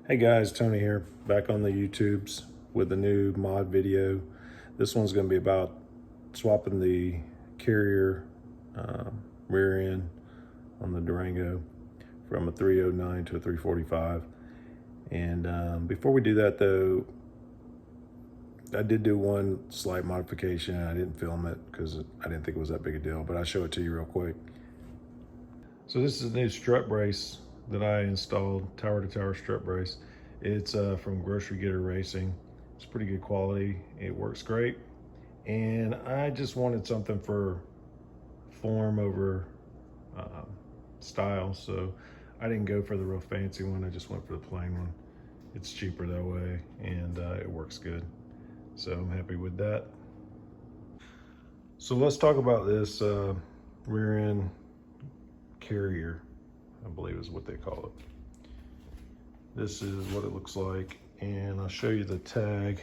Hey guys, Tony here, back on the YouTubes with a new mod video. This one's going to be about swapping the carrier rear end on the Durango from a 309 to a 345. And before we do that though, I did do one slight modification. I didn't film it because I didn't think it was that big a deal, but I'll show it to you real quick. So this is the new strut brace that I installed, tower to tower strut brace. It's from Grocery Getter Racing. It's pretty good quality. It works great. And I just wanted something for form over style. So I didn't go for the real fancy one. I just went for the plain one. It's cheaper that way and it works good. So I'm happy with that. So let's talk about this rear end carrier, I believe is what they call it. This is what it looks like, and I'll show you the tag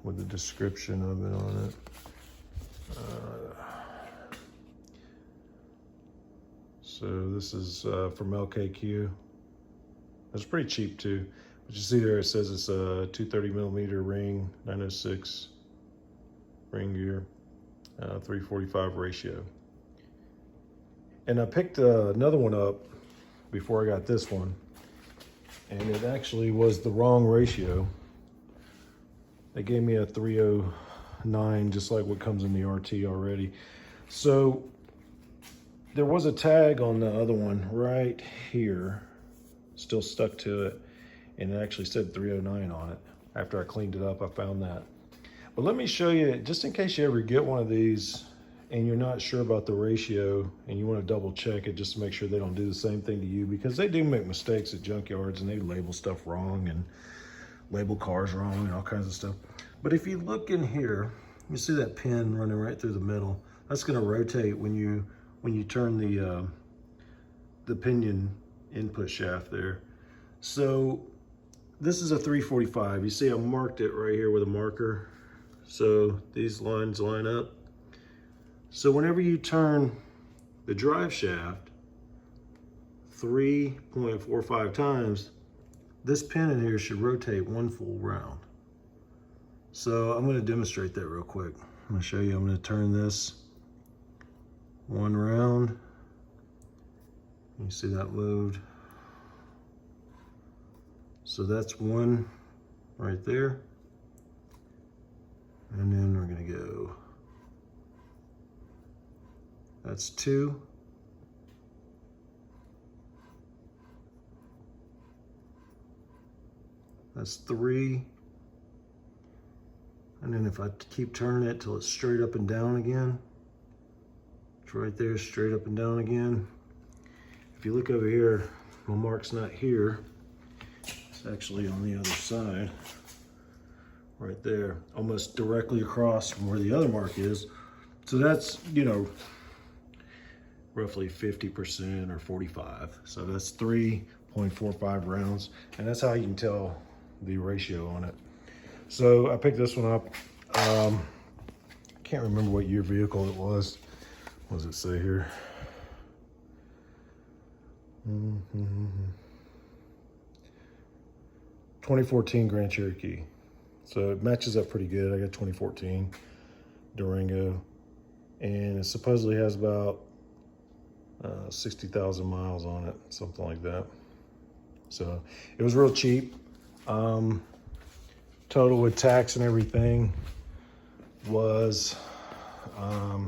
with the description of it on it. So this is from LKQ. It's pretty cheap too. But you see there it says it's a 230mm ring, 906 ring gear, 345 ratio. And I picked another one up before I got this one, and it actually was the wrong ratio. They gave me a 309, just like what comes in the RT already. So there was a tag on the other one right here, still stuck to it, and it actually said 309 on it. After I cleaned it up, I found that. But let me show you, just in case you ever get one of these and you're not sure about the ratio and you want to double check it just to make sure they don't do the same thing to you, because they do make mistakes at junkyards and they label stuff wrong and label cars wrong and all kinds of stuff. But if you look in here, you see that pin running right through the middle. That's going to rotate when you turn the pinion input shaft there. So this is a 345. You see I marked it right here with a marker. So these lines line up. So whenever you turn the drive shaft 3.45 times, this pin in here should rotate one full round. So I'm going to demonstrate that real quick. I'm going to show you. I'm going to turn this one round. You see that moved. So that's one right there. And then we're going to go. That's two. That's three. And then if I keep turning it till it's straight up and down again, it's right there, straight up and down again. If you look over here, my mark's not here. It's actually on the other side, right there, almost directly across from where the other mark is. So that's, you know, roughly 50% or 45. So that's 3.45 rounds. And that's how you can tell the ratio on it. So I picked this one up. Can't remember what year vehicle it was. What does it say here? 2014 Grand Cherokee. So it matches up pretty good. I got 2014 Durango. And it supposedly has about 60,000 miles on it, something like that. So it was real cheap. Total with tax and everything was, I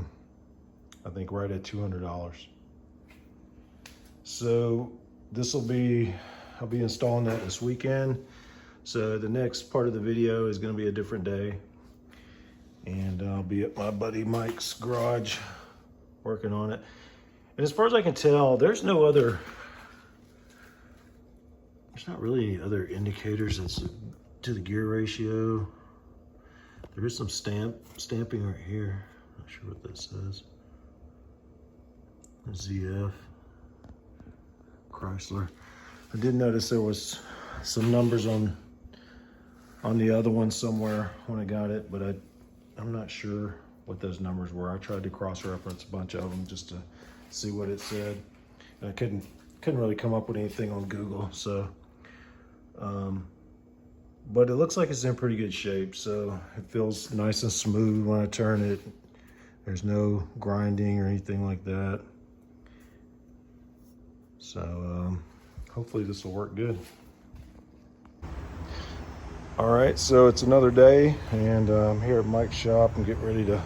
think right at $200. So I'll be installing that this weekend. So the next part of the video is going to be a different day, and I'll be at my buddy Mike's garage working on it. And as far as I can tell, there's not really any other indicators that's to the gear ratio. There is some stamping right here. Not sure what that says. ZF, Chrysler. I did notice there was some numbers on the other one somewhere when I got it, but I'm not sure what those numbers were. I tried to cross-reference a bunch of them just to see what it said. And I couldn't really come up with anything on Google. So but it looks like it's in pretty good shape. So it feels nice and smooth when I turn it. There's no grinding or anything like that. So hopefully this will work good. All right, so it's another day, and I'm here at Mike's shop and getting ready to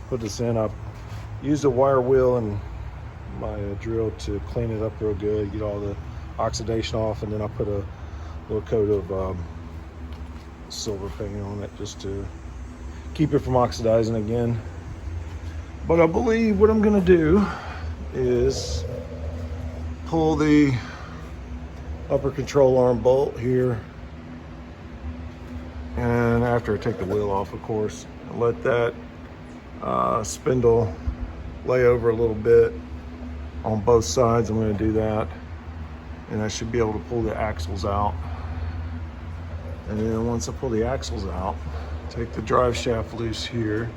put this in. I've used a wire wheel and my drill to clean it up real good, get all the oxidation off, and then I put a little coat of silver paint on it just to keep it from oxidizing again. But I believe what I'm gonna do is pull the upper control arm bolt here, and after I take the wheel off, of course, let that spindle lay over a little bit on both sides. I'm going to do that, and I should be able to pull the axles out. And then once I pull the axles out, take the drive shaft loose here,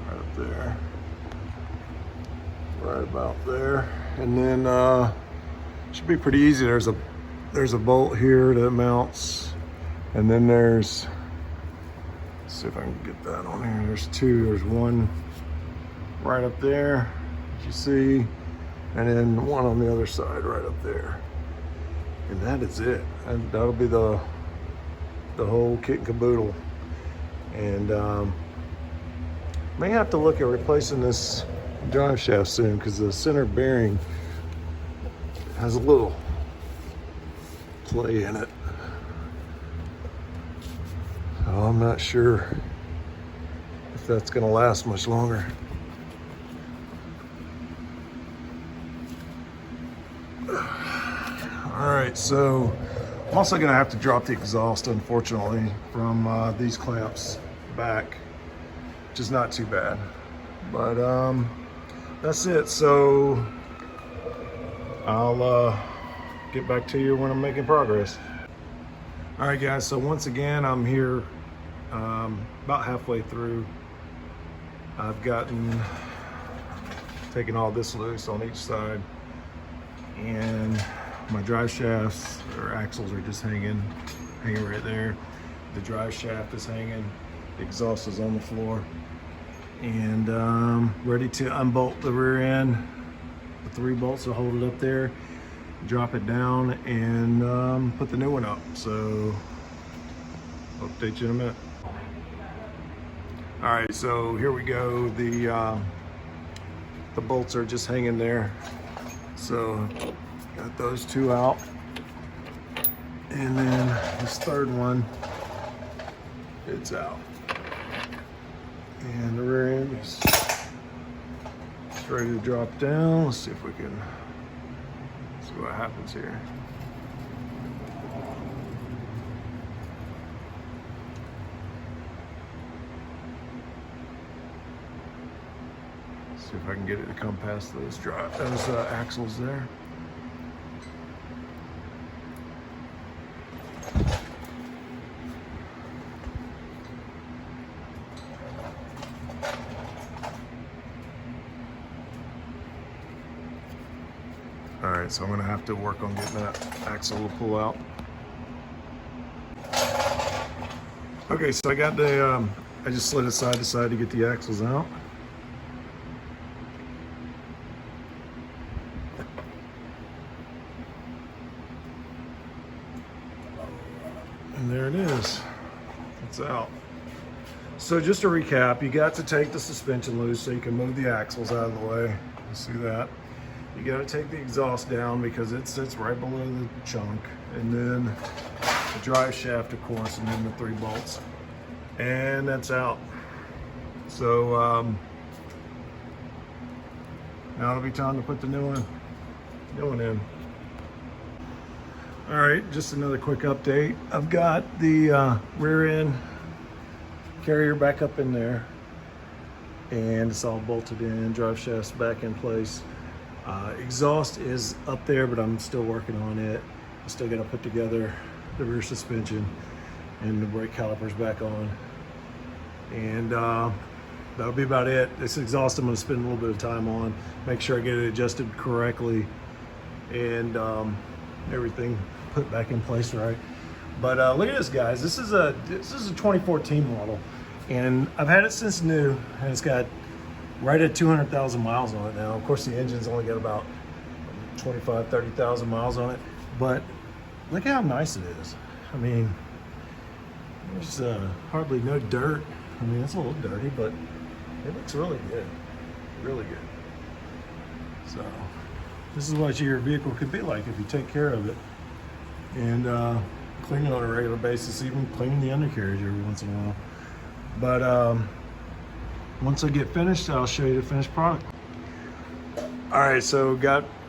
right up there, right about there, and then should be pretty easy. There's a bolt here that mounts, and then there's, let's see if I can get that on here. There's two. There's one right up there, as you see, and then one on the other side right up there. And that is it. And that'll be the whole kit and caboodle. And may have to look at replacing this drive shaft soon, because the center bearing has a little play in it. So I'm not sure if that's going to last much longer. All right, so I'm also going to have to drop the exhaust, unfortunately, from these clamps back, which is not too bad. But that's it. So I'll get back to you when I'm making progress. All right, guys, so once again, I'm here about halfway through. I've taken all this loose on each side, and my drive shafts or axles are just hanging right there. The drive shaft is hanging, the exhaust is on the floor, and ready to unbolt the rear end. The 3 bolts will hold it up there, drop it down, and put the new one up. So I'll update you in a minute. All right, so here we go. The bolts are just hanging there. So got those 2 out, and then this 3rd one, it's out. And the rear end is ready to drop down. Let's see if we can see what happens here. See if I can get it to come past those axles there. All right, so I'm gonna have to work on getting that axle to pull out. Okay, so I got the, I just slid it side to side to get the axles out. And there it is, it's out. So just to recap, you got to take the suspension loose so you can move the axles out of the way. You see that? You got to take the exhaust down because it sits right below the chunk, and then the drive shaft, of course, and then the 3 bolts, and that's out. So now it'll be time to put the new one in. All right, just another quick update. I've got the rear end carrier back up in there, and it's all bolted in, drive shaft's back in place. Exhaust is up there, but I'm still working on it. I'm still gonna put together the rear suspension and the brake calipers back on. And that'll be about it. This exhaust I'm gonna spend a little bit of time on, make sure I get it adjusted correctly, and everything put back in place right. But look at this, guys. This is a 2014 model, and I've had it since new, and it's got right at 200,000 miles on it now. Of course, the engine's only got about 30,000 miles on it, but look how nice it is. I mean, there's hardly no dirt. I mean, it's a little dirty, but it looks really good, really good. So this is what your vehicle could be like if you take care of it and clean it on a regular basis, even cleaning the undercarriage every once in a while. But once I get finished, I'll show you the finished product. All right, so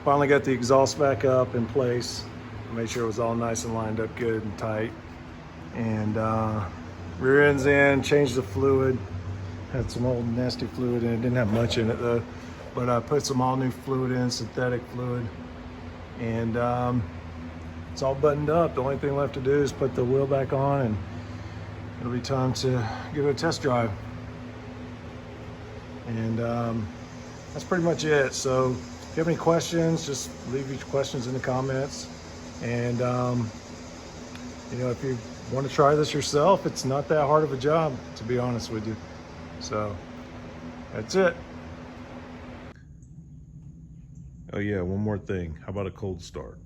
finally got the exhaust back up in place. Made sure it was all nice and lined up good and tight. And rear end's in, changed the fluid. Had some old nasty fluid in it, didn't have much in it though. But I put some all new fluid in, synthetic fluid. And it's all buttoned up. The only thing left to do is put the wheel back on, and it'll be time to give it a test drive. And that's pretty much it. So if you have any questions, just leave your questions in the comments. And you know, if you want to try this yourself, it's not that hard of a job, to be honest with you. So that's it. Oh yeah, one more thing. How about a cold start?